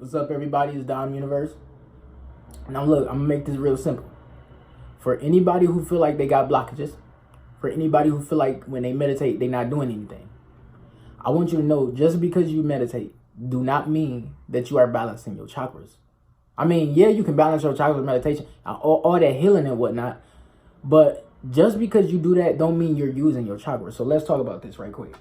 What's up, everybody? It's Dom Universe. Now, look, I'm gonna make this real simple. For anybody who feel like they got blockages, for anybody who feel like when they meditate, they're not doing anything, I want you to know, just because you meditate, do not mean that you are balancing your chakras. I mean, yeah, you can balance your chakras with meditation, all that healing and whatnot, but just because you do that, don't mean you're using your chakras. So let's talk about this right quick.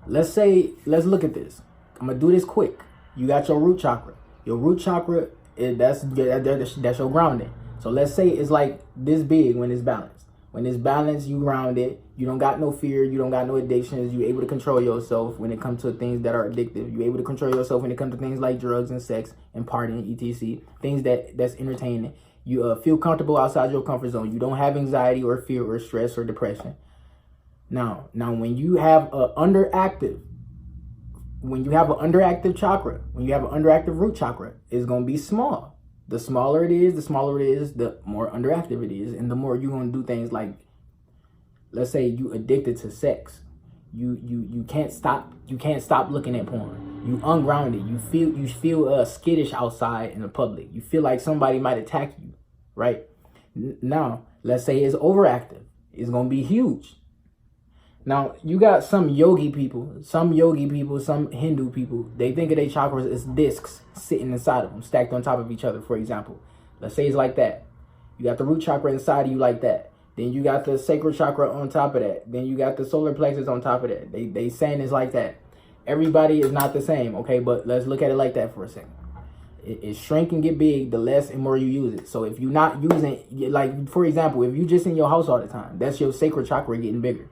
Let's look at this. I'm gonna do this quick. You got your root chakra. Your root chakra, that's your grounding. So let's say it's like this big when it's balanced. When it's balanced, you ground it. You don't got no fear. You don't got no addictions. You're able to control yourself when it comes to things that are addictive. You're able to control yourself when it comes to things like drugs and sex and partying, etc. Things that's entertaining. You feel comfortable outside your comfort zone. You don't have anxiety or fear or stress or depression. Now, when you have a underactive chakra, when you have an underactive root chakra, it's going to be small. The smaller it is, the more underactive it is. And the more you're going to do things like, let's say you addicted to sex. You can't stop looking at porn. You ungrounded. You feel skittish outside in the public. You feel like somebody might attack you, right? Now, let's say it's overactive. It's going to be huge. Now, you got some yogi people, some Hindu people, they think of their chakras as discs sitting inside of them, stacked on top of each other, for example. Let's say it's like that. You got the root chakra inside of you like that. Then you got the sacral chakra on top of that. Then you got the solar plexus on top of that. They saying it's like that. Everybody is not the same, okay? But let's look at it like that for a second. It shrink and get big the less and more you use it. So if you're not using, like, for example, if you just in your house all the time, that's your sacral chakra getting bigger.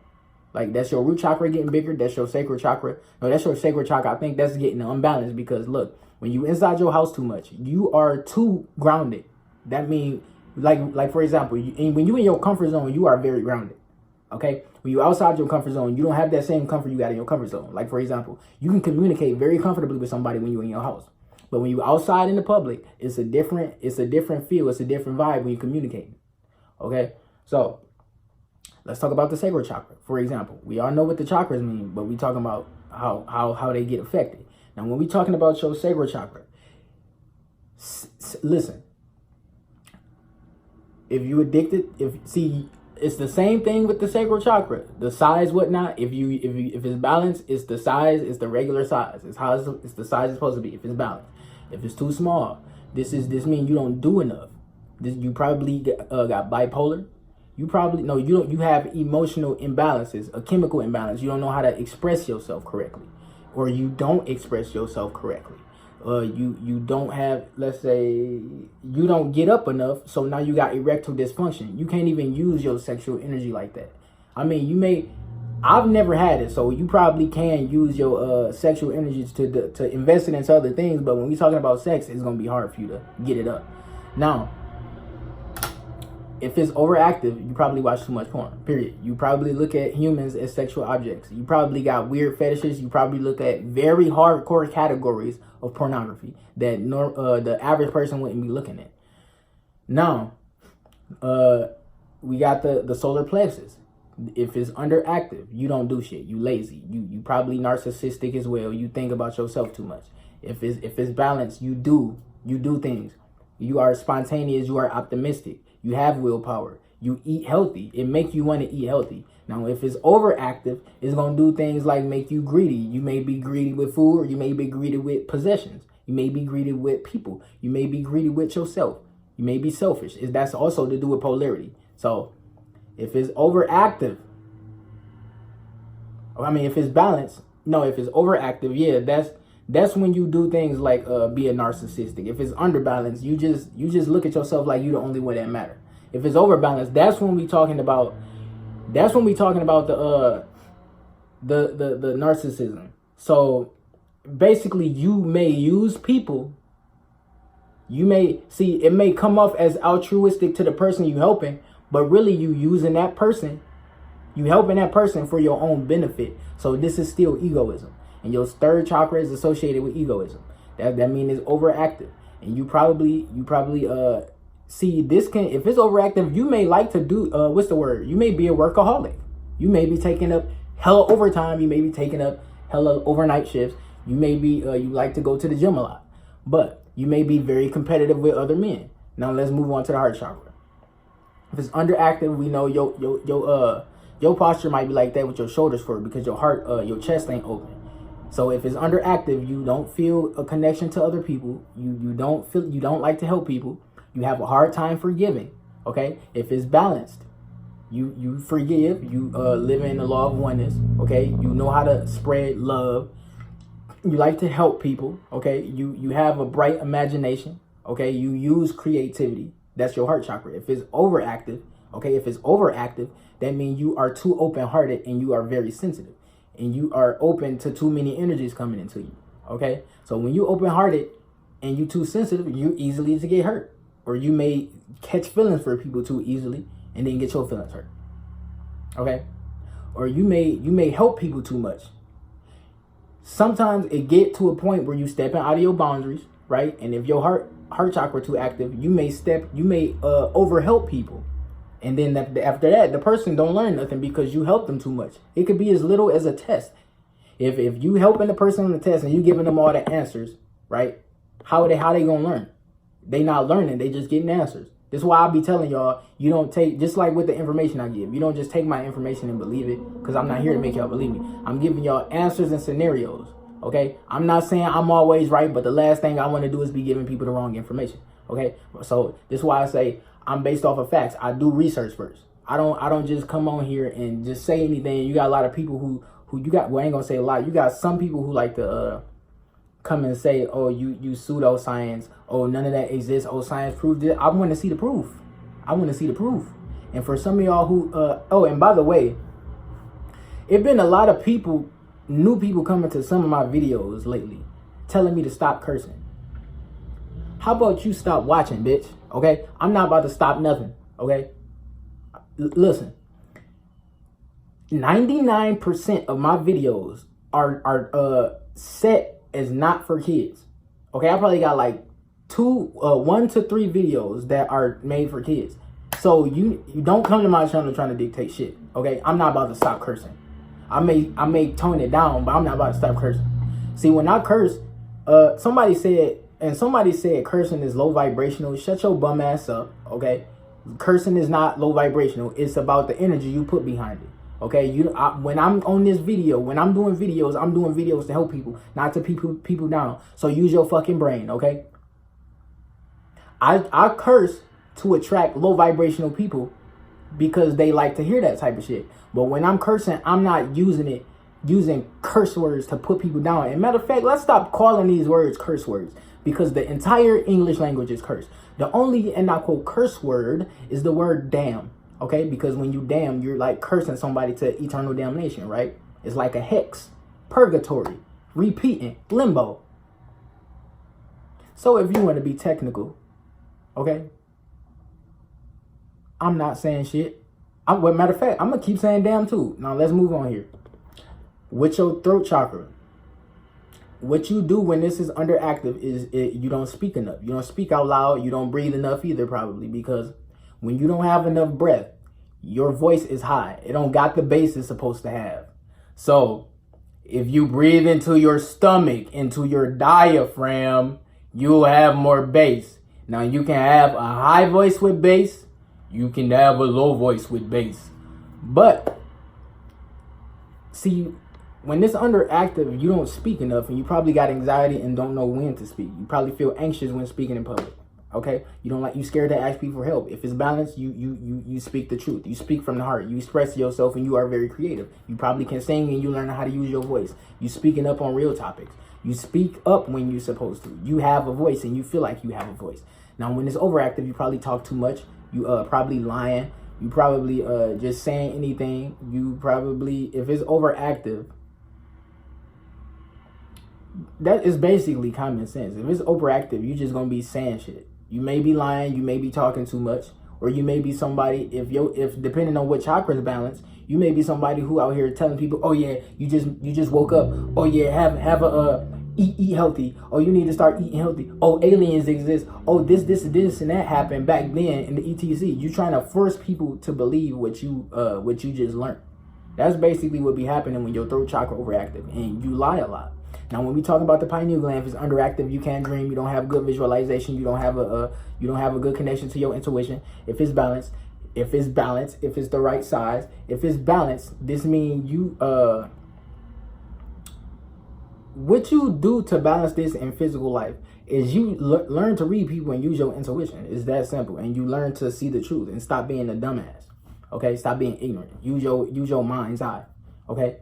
Like, that's your root chakra getting bigger. That's your sacral chakra. No, that's your sacral chakra. I think that's getting unbalanced because, look, when you inside your house too much, you are too grounded. That means, like for example, when you in your comfort zone, you are very grounded. Okay? When you outside your comfort zone, you don't have that same comfort you got in your comfort zone. Like, for example, you can communicate very comfortably with somebody when you're in your house. But when you outside in the public, it's a different feel. It's a different vibe when you communicate. Okay? So, let's talk about the sacral chakra. For example, we all know what the chakras mean, but we talking about how they get affected. Now, when we talking about your sacral chakra, listen. If you addicted, it's the same thing with the sacral chakra. The size, whatnot. If it's balanced, it's the size. It's the regular size. It's the size it's supposed to be. If it's balanced. If it's too small, this means you don't do enough. You probably got bipolar. You have emotional imbalances, a chemical imbalance. You don't know how to express yourself correctly, or you don't express yourself correctly. You don't have, let's say, you don't get up enough, so now you got erectile dysfunction. You can't even use your sexual energy like that. I mean, I've never had it, so you probably can use your sexual energies to invest it into other things, but when we're talking about sex, it's going to be hard for you to get it up. Now, if it's overactive, you probably watch too much porn, period. You probably look at humans as sexual objects. You probably got weird fetishes. You probably look at very hardcore categories of pornography that the average person wouldn't be looking at. Now, we got the solar plexus. If it's underactive, you don't do shit. You lazy. You probably narcissistic as well. You think about yourself too much. If it's balanced, you do things. You are spontaneous. You are optimistic. You have willpower. You eat healthy. It makes you want to eat healthy. Now, if it's overactive, it's going to do things like make you greedy. You may be greedy with food, or you may be greedy with possessions. You may be greedy with people. You may be greedy with yourself. You may be selfish. That's also to do with polarity. So, if it's overactive, if it's balanced, if it's overactive, yeah, that's when you do things like be a narcissistic. If it's underbalanced, you just look at yourself like you the only one that matter. If it's overbalanced, that's when we talking about the narcissism. So basically, you may use people. You may see it may come off as altruistic to the person you helping, but really you using that person, you helping that person for your own benefit. So this is still egoism. And your third chakra is associated with egoism. That means it's overactive. And you probably see this if it's overactive, you may like to do you may be a workaholic. You may be taking up hella overtime, you may be taking up hella overnight shifts. You may be you like to go to the gym a lot, but you may be very competitive with other men. Now let's move on to the heart chakra. If it's underactive, we know your posture might be like that with your shoulders forward because your heart, your chest ain't open. So if it's underactive, you don't feel a connection to other people. You don't like to help people. You have a hard time forgiving. Okay. If it's balanced, you forgive. You live in the law of oneness. Okay. You know how to spread love. You like to help people. Okay. You have a bright imagination. Okay. You use creativity. That's your heart chakra. If it's overactive, that means you are too open-hearted and you are very sensitive. And you are open to too many energies coming into you, okay? So when you open-hearted and you too sensitive, you easily to get hurt. Or you may catch feelings for people too easily and then get your feelings hurt, okay? Or you may help people too much. Sometimes it get to a point where you stepping out of your boundaries, right? And if your heart chakra too active, you may overhelp people. And then after that, the person don't learn nothing because you help them too much. It could be as little as a test. If you helping the person on the test and you giving them all the answers, right? How they gonna learn? They not learning. They just getting answers. This is why I be telling y'all, you don't take, just like with the information I give, you don't just take my information and believe it, because I'm not here to make y'all believe me. I'm giving y'all answers and scenarios. Okay, I'm not saying I'm always right, but the last thing I want to do is be giving people the wrong information. Okay, so this is why I say I'm based off of facts. I do research first. I don't just come on here and just say anything. You got a lot of people who you got. Well, I ain't gonna say a lot. You got some people who like to come and say, oh, you pseudoscience. Oh, none of that exists. Oh, science proved it. I want to see the proof. And for some of y'all who oh, and by the way, it been a lot of people. New people coming to some of my videos lately telling me to stop cursing. How about you stop watching, bitch? Okay? I'm not about to stop nothing. Okay? Listen. 99% of my videos are set as not for kids. Okay? I probably got like 1 to 3 videos that are made for kids. So you don't come to my channel trying to dictate shit. Okay? I'm not about to stop cursing. I may tone it down, but I'm not about to stop cursing. See, when I curse, somebody said cursing is low vibrational. Shut your bum ass up, okay? Cursing is not low vibrational. It's about the energy you put behind it, okay? When I'm on this video, when I'm doing videos to help people, not to people down. So use your fucking brain, okay? I curse to attract low vibrational people because they like to hear that type of shit. But when I'm cursing, I'm not using curse words to put people down. And matter of fact, let's stop calling these words curse words, because the entire English language is curse. The only, and I quote, curse word is the word damn. Okay? Because when you damn, you're like cursing somebody to eternal damnation, right? It's like a hex, purgatory, repeating, limbo. So if you want to be technical, okay? I'm not saying shit. Well, matter of fact, I'm going to keep saying damn too. Now, let's move on here. With your throat chakra, what you do when this is underactive is you don't speak enough. You don't speak out loud. You don't breathe enough either, probably, because when you don't have enough breath, your voice is high. It don't got the bass it's supposed to have. So if you breathe into your stomach, into your diaphragm, you'll have more bass. Now, you can have a high voice with bass. You can have a low voice with bass. But, see, when it's underactive, you don't speak enough, and you probably got anxiety and don't know when to speak. You probably feel anxious when speaking in public. Okay? You scared to ask people for help. If it's balanced, you speak the truth. You speak from the heart. You express yourself, and you are very creative. You probably can sing, and you learn how to use your voice. You speaking up on real topics. You speak up when you're supposed to. You have a voice, and you feel like you have a voice. Now, when it's overactive, you probably talk too much. You probably lying. You probably just saying anything. You probably, if it's overactive, that is basically common sense. If it's overactive, you just gonna be saying shit. You may be lying. You may be talking too much, or you may be somebody. If depending on what chakras balance, you may be somebody who out here telling people, oh yeah, you just woke up. Oh yeah, have a eat healthy. Oh, you need to start eating healthy. Oh, aliens exist. Oh, this and that happened back then in the ETC. You trying to force people to believe what you just learned. That's basically what be happening when your throat chakra overactive and you lie a lot. Now, when we talk about the pineal gland, if it's underactive, you can't dream, you don't have good visualization, you don't have a good connection to your intuition. If it's balanced, if it's the right size, if it's balanced, this means you what you do to balance this in physical life is you learn to read people and use your intuition. It's that simple. And you learn to see the truth and stop being a dumbass. Okay, stop being ignorant. Use your mind's eye. Okay.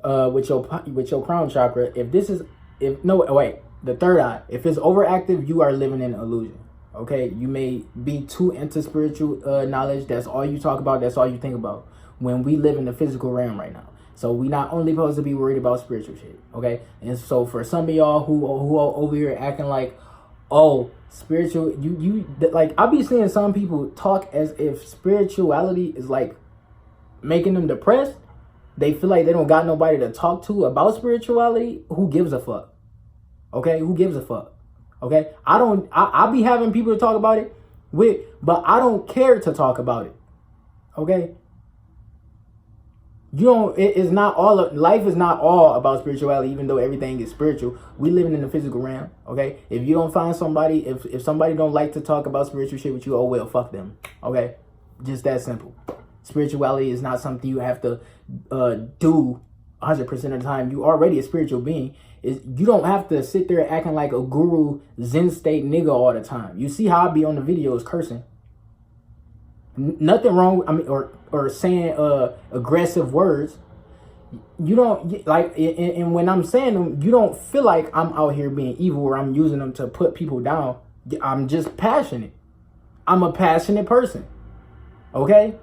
With your crown chakra, the third eye, if it's overactive, you are living in illusion. Okay, you may be too into spiritual knowledge. That's all you talk about. That's all you think about. When we live in the physical realm right now. So we not only supposed to be worried about spiritual shit, okay? And so for some of y'all who are over here acting like, oh, spiritual, like I be seeing some people talk as if spirituality is like making them depressed. They feel like they don't got nobody to talk to about spirituality. Who gives a fuck? Okay, who gives a fuck? Okay, I be having people to talk about it with, but I don't care to talk about it. Okay. Life is not all about spirituality, even though everything is spiritual. We living in the physical realm, okay? If you don't find somebody, if somebody don't like to talk about spiritual shit with you, oh well, fuck them, okay? Just that simple. Spirituality is not something you have to do 100% of the time. You already a spiritual being. You don't have to sit there acting like a guru Zen state nigga all the time. You see how I be on the videos cursing. Nothing wrong. I mean, or saying aggressive words. You don't like, and when I'm saying them, you don't feel like I'm out here being evil or I'm using them to put people down. I'm just passionate. I'm a passionate person. Okay,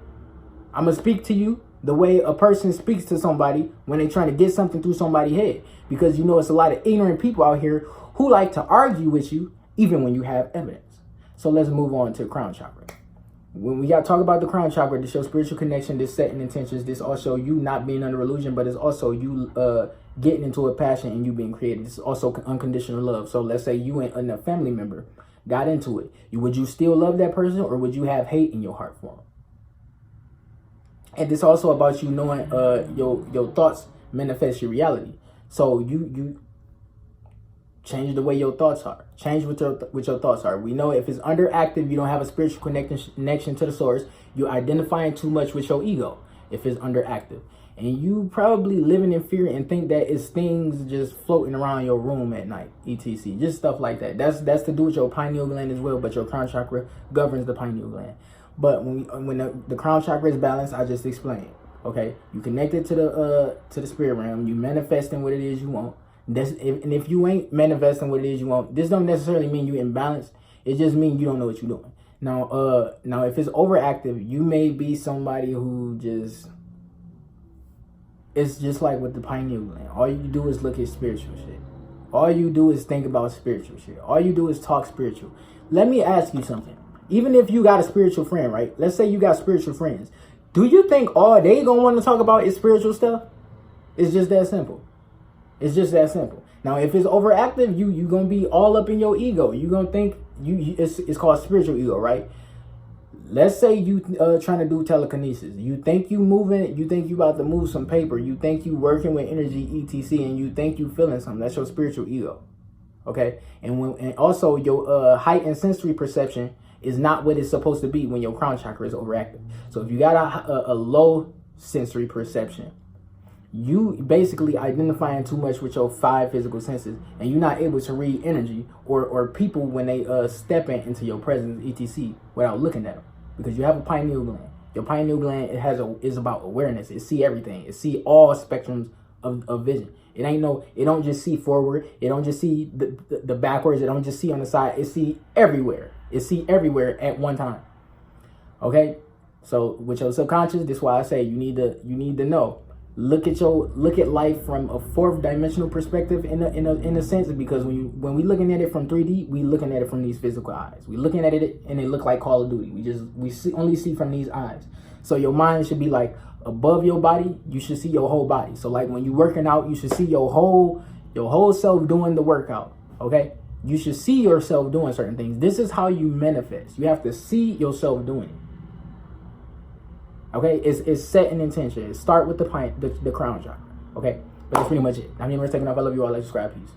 I'm gonna speak to you the way a person speaks to somebody when they're trying to get something through somebody's head, because it's a lot of ignorant people out here who like to argue with you even when you have evidence. So let's move on to crown chakra. When we got to talk about the crown chakra, this shows spiritual connection, this setting intentions, this also you not being under illusion, but it's also you getting into a passion and you being creative. This is also unconditional love. So let's say you and a family member got into it. Would you still love that person, or would you have hate in your heart for them? And this also about you knowing your thoughts manifest your reality. So you change the way your thoughts are. Change what your thoughts are. We know if it's underactive, you don't have a spiritual connection to the source. You're identifying too much with your ego if it's underactive. And you probably living in fear and think that it's things just floating around your room at night, etc. Just stuff like that. That's to do with your pineal gland as well, but your crown chakra governs the pineal gland. But when the crown chakra is balanced, I just explained. Okay, you connected to the spirit realm. You manifesting what it is you want. And if you ain't manifesting what it is you want, this don't necessarily mean you imbalanced. It just means you don't know what you're doing. Now if it's overactive, you may be somebody who it's just like with the pineal gland. All you do is look at spiritual shit. All you do is think about spiritual shit. All you do is talk spiritual. Let me ask you something. Even if you got a spiritual friend, right? Let's say you got spiritual friends. Do you think all they gonna want to talk about is spiritual stuff? It's just that simple. It's just that simple. Now, if it's overactive, you gonna be all up in your ego. You gonna think it's called spiritual ego, right? Let's say you trying to do telekinesis. You think you moving. You think you about to move some paper. You think you working with energy, etc. And you think you feeling something. That's your spiritual ego. Okay, and also your heightened sensory perception is not what it's supposed to be when your crown chakra is overactive. So if you got a low sensory perception, you basically identifying too much with your 5 physical senses, and you're not able to read energy or people when they stepping into your presence, etc. without looking at them, because you have a pineal gland. Your pineal gland is about awareness. It see everything. It see all spectrums of vision. It don't just see forward. It don't just see the backwards. It don't just see on the side. It see everywhere. It see everywhere at one time. Okay, so with your subconscious, this is why I say you need to know. Look at life from a 4th dimensional perspective in a sense, because when we looking at it from 3D, we looking at it from these physical eyes. We looking at it and it look like Call of Duty. We only see from these eyes. So your mind should be like above your body. You should see your whole body. So like when you working out, you should see your whole self doing the workout. Okay, you should see yourself doing certain things. This is how you manifest. You have to see yourself doing it. Okay, it's set an intention. Start with the crown chakra. Okay, But that's pretty much it. I mean, we're taking off. I love you all. Like, subscribe. Peace.